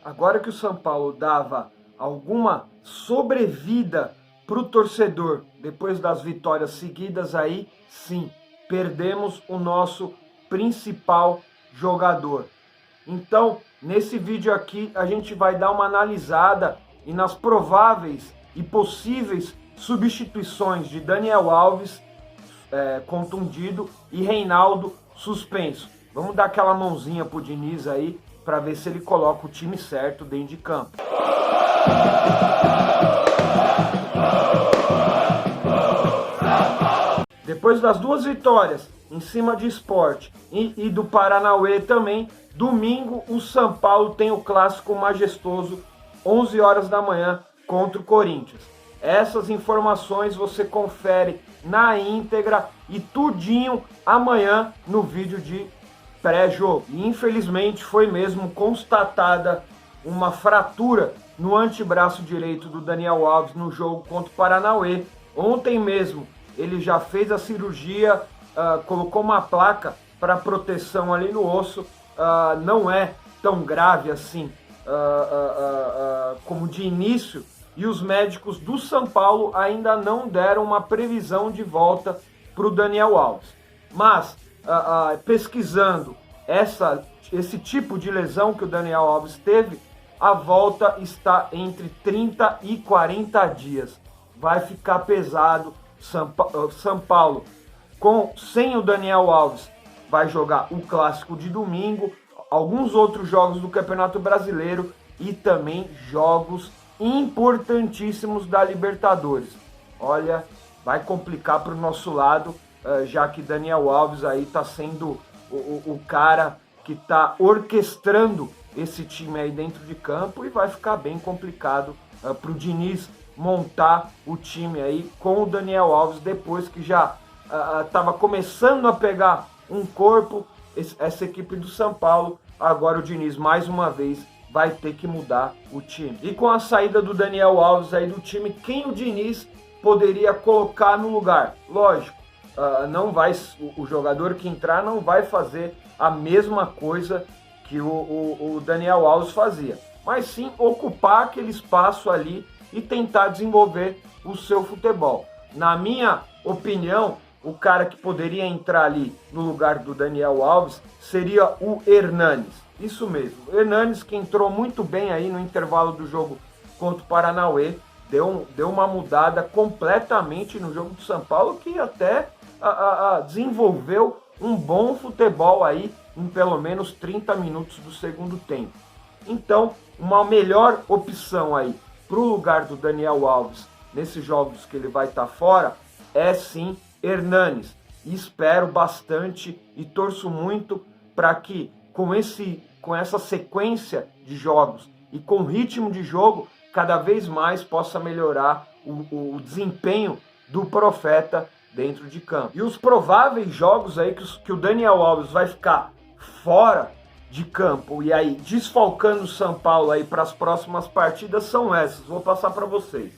Agora que o São Paulo dava alguma sobrevida para o torcedor, depois das vitórias seguidas aí, sim, perdemos o nosso principal jogador. Então, nesse vídeo aqui, a gente vai dar uma analisada e nas prováveis e possíveis substituições de Daniel Alves, contundido, e Reinaldo, suspenso. Vamos dar aquela mãozinha pro Diniz aí, para ver se ele coloca o time certo dentro de campo. Depois das duas vitórias em cima de Sport e do Paranauê também, domingo o São Paulo tem o clássico majestoso, 11 horas da manhã, contra o Corinthians. Essas informações você confere na íntegra e tudinho amanhã no vídeo de pré-jogo. E infelizmente foi mesmo constatada uma fratura no antebraço direito do Daniel Alves no jogo contra o Paranauê. Ontem mesmo ele já fez a cirurgia, colocou uma placa para proteção ali no osso. Não é tão grave assim como de início, e os médicos do São Paulo ainda não deram uma previsão de volta para o Daniel Alves. Mas pesquisando esse tipo de lesão que o Daniel Alves teve, a volta está entre 30 e 40 dias. Vai ficar pesado. São Paulo, sem o Daniel Alves, vai jogar o clássico de domingo, alguns outros jogos do Campeonato Brasileiro e também jogos importantíssimos da Libertadores. Olha, vai complicar para o nosso lado, já que Daniel Alves aí está sendo o cara que está orquestrando esse time aí dentro de campo, e vai ficar bem complicado para o Diniz montar o time aí com o Daniel Alves, depois que já estava começando a pegar um corpo essa equipe do São Paulo. Agora o Diniz mais uma vez vai ter que mudar o time. E com a saída do Daniel Alves aí do time, quem o Diniz poderia colocar no lugar? Lógico, o jogador que entrar não vai fazer a mesma coisa que o Daniel Alves fazia, mas sim ocupar aquele espaço ali e tentar desenvolver o seu futebol. Na minha opinião, o cara que poderia entrar ali no lugar do Daniel Alves seria o Hernanes. Isso mesmo, o Hernanes, que entrou muito bem aí no intervalo do jogo contra o Paranauê, deu uma mudada completamente no jogo do São Paulo, que até desenvolveu um bom futebol aí em pelo menos 30 minutos do segundo tempo. Então, uma melhor opção aí para o lugar do Daniel Alves nesses jogos que ele vai estar fora é sim Hernanes. E espero bastante e torço muito para que com essa sequência de jogos e com ritmo de jogo, cada vez mais possa melhorar o desempenho do Profeta dentro de campo. E os prováveis jogos aí que o Daniel Alves vai ficar fora de campo e aí desfalcando o São Paulo aí para as próximas partidas são essas. Vou passar para vocês.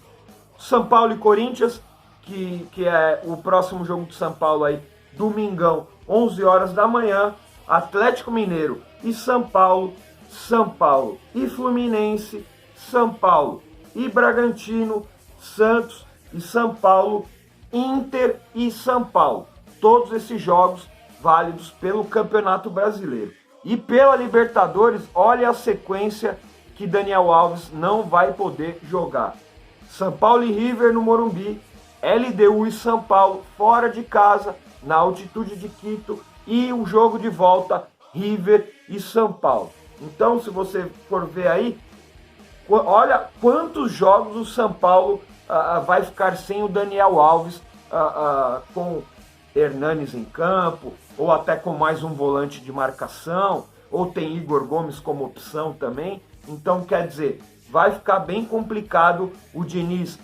São Paulo e Corinthians, que é o próximo jogo de São Paulo aí, domingão, 11 horas da manhã. Atlético Mineiro e São Paulo e Fluminense, São Paulo e Bragantino, Santos e São Paulo, Inter e São Paulo. Todos esses jogos válidos pelo Campeonato Brasileiro. E pela Libertadores, olha a sequência que Daniel Alves não vai poder jogar. São Paulo e River no Morumbi, LDU e São Paulo fora de casa, na altitude de Quito, e o jogo de volta, River e São Paulo. Então, se você for ver aí, olha quantos jogos o São Paulo vai ficar sem o Daniel Alves, com Hernanes em campo, ou até com mais um volante de marcação, ou tem Igor Gomes como opção também. Então, quer dizer, vai ficar bem complicado o Diniz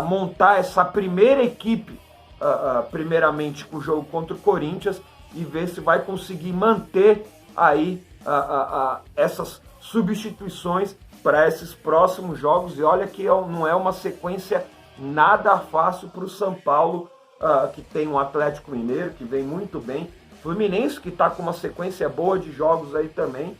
montar essa primeira equipe, primeiramente com o jogo contra o Corinthians, e ver se vai conseguir manter aí essas substituições para esses próximos jogos. E olha que não é uma sequência nada fácil para o São Paulo, que tem um Atlético Mineiro que vem muito bem, Fluminense que está com uma sequência boa de jogos aí também,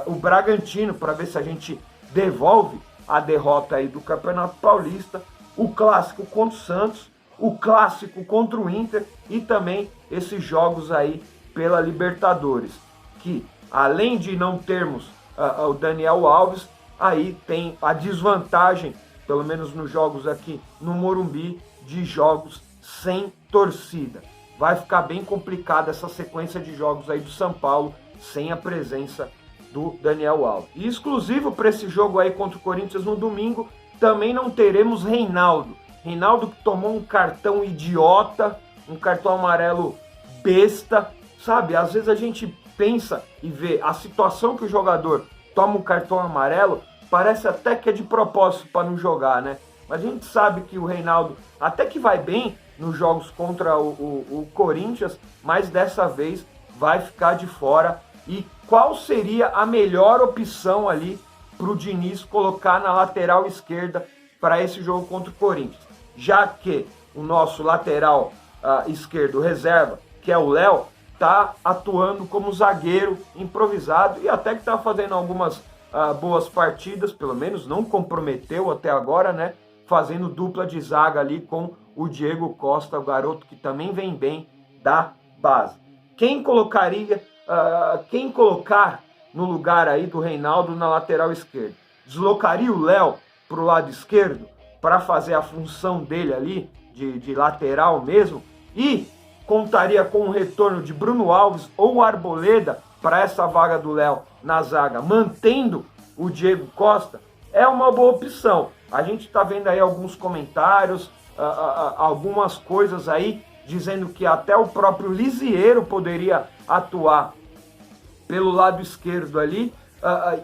o Bragantino, para ver se a gente devolve a derrota aí do Campeonato Paulista, o clássico contra o Santos, o clássico contra o Inter e também esses jogos aí pela Libertadores, que além de não termos o Daniel Alves, aí tem a desvantagem, pelo menos nos jogos aqui no Morumbi, de jogos sem torcida. Vai ficar bem complicada essa sequência de jogos aí do São Paulo sem a presença do Daniel Alves. E exclusivo para esse jogo aí contra o Corinthians no domingo, também não teremos Reinaldo. Reinaldo que tomou um cartão idiota, um cartão amarelo besta, sabe? Às vezes a gente pensa e vê a situação que o jogador toma um cartão amarelo, parece até que é de propósito para não jogar, né? Mas a gente sabe que o Reinaldo até que vai bem nos jogos contra o Corinthians, mas dessa vez vai ficar de fora. E qual seria a melhor opção ali para o Diniz colocar na lateral esquerda para esse jogo contra o Corinthians? Já que o nosso lateral esquerdo reserva, que é o Léo, está atuando como zagueiro improvisado e até que está fazendo algumas boas partidas, pelo menos não comprometeu até agora, né? Fazendo dupla de zaga ali com o Diego Costa, o garoto que também vem bem da base. Quem colocar no lugar aí do Reinaldo na lateral esquerda? Deslocaria o Léo para o lado esquerdo para fazer a função dele ali de lateral mesmo e contaria com o retorno de Bruno Alves ou Arboleda para essa vaga do Léo na zaga, mantendo o Diego Costa? É uma boa opção. A gente está vendo aí alguns comentários, algumas coisas aí, dizendo que até o próprio Lisieiro poderia atuar pelo lado esquerdo ali,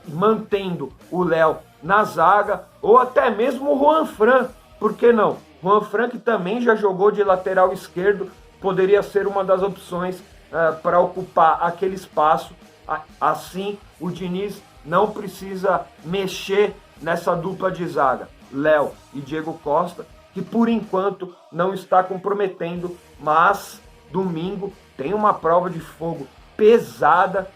mantendo o Léo na zaga, ou até mesmo o Juan Fran, por que não? Juan Fran, que também já jogou de lateral esquerdo, poderia ser uma das opções para ocupar aquele espaço. Assim, o Diniz não precisa mexer nessa dupla de zaga, Léo e Diego Costa, que por enquanto não está comprometendo, mas domingo tem uma prova de fogo pesada,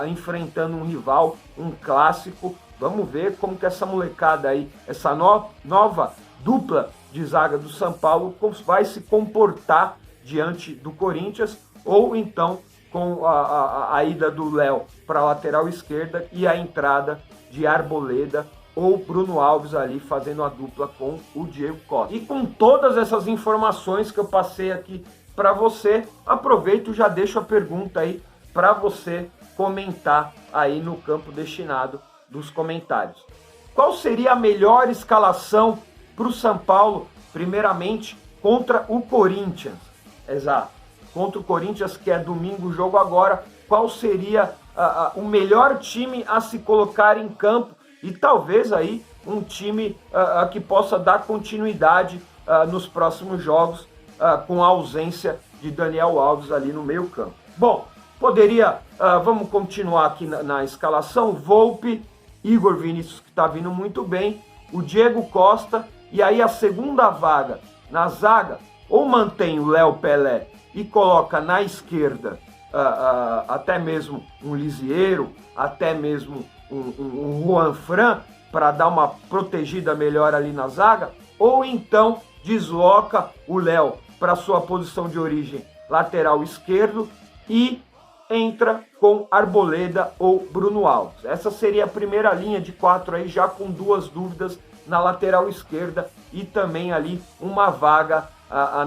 enfrentando um rival, um clássico. Vamos ver como que essa molecada aí, essa nova dupla de zaga do São Paulo vai se comportar diante do Corinthians, ou então com a ida do Léo para a lateral esquerda e a entrada de Arboleda ou Bruno Alves ali fazendo a dupla com o Diego Costa. E com todas essas informações que eu passei aqui para você, aproveito e já deixo a pergunta aí para você comentar aí no campo destinado dos comentários. Qual seria a melhor escalação para o São Paulo, primeiramente, contra o Corinthians? Exato, contra o Corinthians, que é domingo o jogo agora. Qual seria o melhor time a se colocar em campo e talvez aí um time que possa dar continuidade nos próximos jogos com a ausência de Daniel Alves ali no meio campo? Bom, vamos continuar aqui na escalação: Volpi, Igor Vinícius, que está vindo muito bem, o Diego Costa, e aí a segunda vaga na zaga, ou mantém o Léo Pelé e coloca na esquerda até mesmo um Lisieiro, até mesmo um Juan Fran, para dar uma protegida melhor ali na zaga, ou então desloca o Léo para sua posição de origem, lateral esquerdo, e entra com Arboleda ou Bruno Alves. Essa seria a primeira linha de 4 aí, já com duas dúvidas na lateral esquerda e também ali uma vaga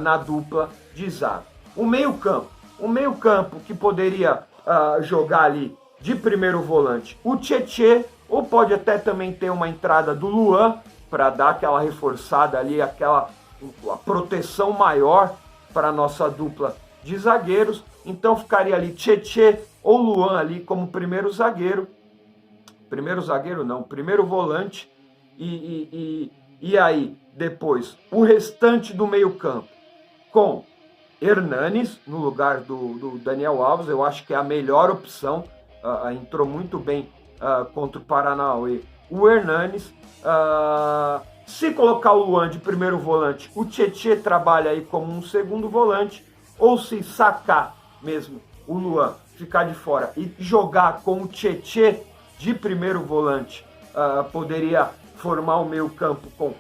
na dupla de zaga. O meio-campo que poderia jogar ali de primeiro volante, o Tietê, ou pode até também ter uma entrada do Luan para dar aquela reforçada ali, a proteção maior para a nossa dupla de zagueiros. Então ficaria ali Tietê ou Luan ali como primeiro volante, e aí depois o restante do meio campo com Hernanes no lugar do Daniel Alves. Eu acho que é a melhor opção, entrou muito bem contra o Paranauê o Hernanes. Se colocar o Luan de primeiro volante, o Tietê trabalha aí como um segundo volante, ou se sacar mesmo o Luan, ficar de fora e jogar com o Tietê de primeiro volante, poderia formar o meio campo com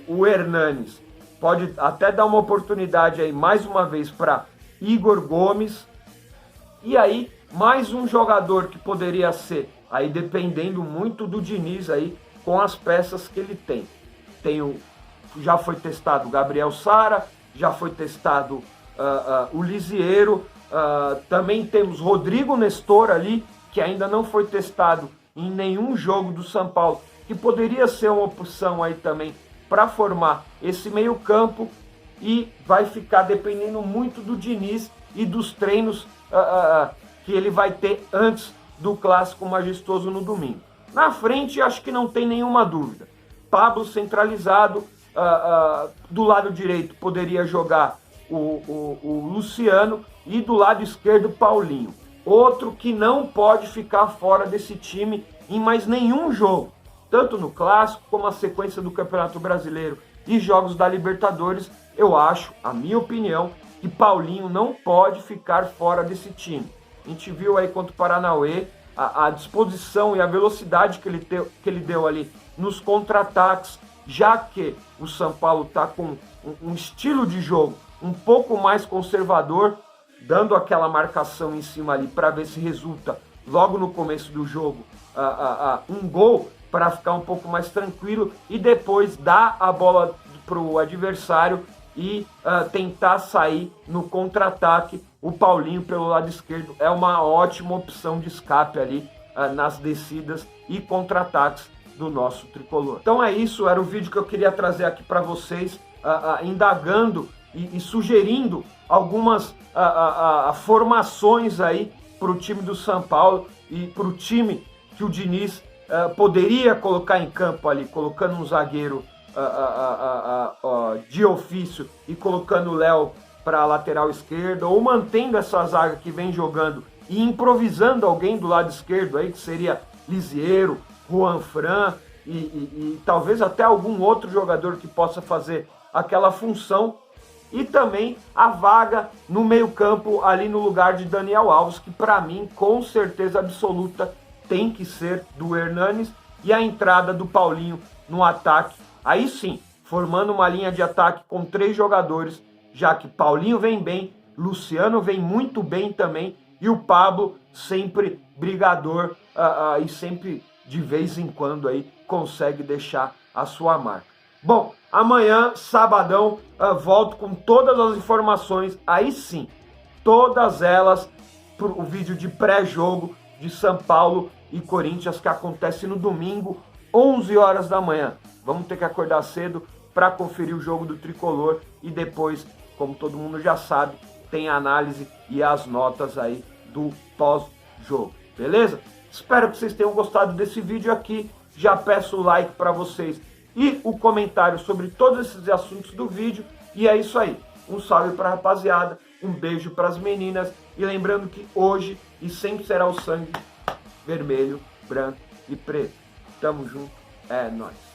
o Hernanes. Pode até dar uma oportunidade aí mais uma vez para Igor Gomes. E aí mais um jogador que poderia ser, aí dependendo muito do Diniz aí com as peças que ele tem. Já foi testado o Gabriel Sara, já foi testado o Lisieiro, também temos Rodrigo Nestor ali, que ainda não foi testado em nenhum jogo do São Paulo, que poderia ser uma opção aí também para formar esse meio campo, e vai ficar dependendo muito do Diniz e dos treinos que ele vai ter antes do Clássico Majestoso no domingo. Na frente, acho que não tem nenhuma dúvida. Pablo centralizado, do lado direito poderia jogar o Luciano, e do lado esquerdo Paulinho. Outro que não pode ficar fora desse time em mais nenhum jogo, tanto no Clássico como a sequência do Campeonato Brasileiro e jogos da Libertadores. Eu acho, a minha opinião, que Paulinho não pode ficar fora desse time. A gente viu aí contra o Paranauê a disposição e a velocidade que ele deu ali nos contra-ataques, já que o São Paulo está com um estilo de jogo um pouco mais conservador, dando aquela marcação em cima ali para ver se resulta logo no começo do jogo um gol, para ficar um pouco mais tranquilo e depois dar a bola para o adversário e tentar sair no contra-ataque. O Paulinho pelo lado esquerdo é uma ótima opção de escape ali nas descidas e contra-ataques do nosso tricolor. Então é isso, era o vídeo que eu queria trazer aqui para vocês, indagando e sugerindo algumas formações aí para o time do São Paulo e para o time que o Diniz poderia colocar em campo ali, colocando um zagueiro de ofício e colocando o Léo para a lateral esquerda, ou mantendo essa zaga que vem jogando e improvisando alguém do lado esquerdo aí, que seria Lisieiro, Juan Fran e talvez até algum outro jogador que possa fazer aquela função. E também a vaga no meio-campo ali no lugar de Daniel Alves, que para mim, com certeza absoluta, tem que ser do Hernanes, e a entrada do Paulinho no ataque. Aí sim, formando uma linha de ataque com 3 jogadores, já que Paulinho vem bem, Luciano vem muito bem também, e o Pablo sempre brigador e sempre de vez em quando aí consegue deixar a sua marca. Bom, amanhã, sabadão, volto com todas as informações, aí sim, todas elas para o vídeo de pré-jogo de São Paulo e Corinthians, que acontece no domingo, 11 horas da manhã. Vamos ter que acordar cedo para conferir o jogo do Tricolor e depois, como todo mundo já sabe, tem a análise e as notas aí do pós-jogo, beleza? Espero que vocês tenham gostado desse vídeo aqui, já peço o like para vocês e o comentário sobre todos esses assuntos do vídeo, e é isso aí. Um salve para a rapaziada, um beijo para as meninas, e lembrando que hoje e sempre será o sangue vermelho, branco e preto. Tamo junto, é nóis.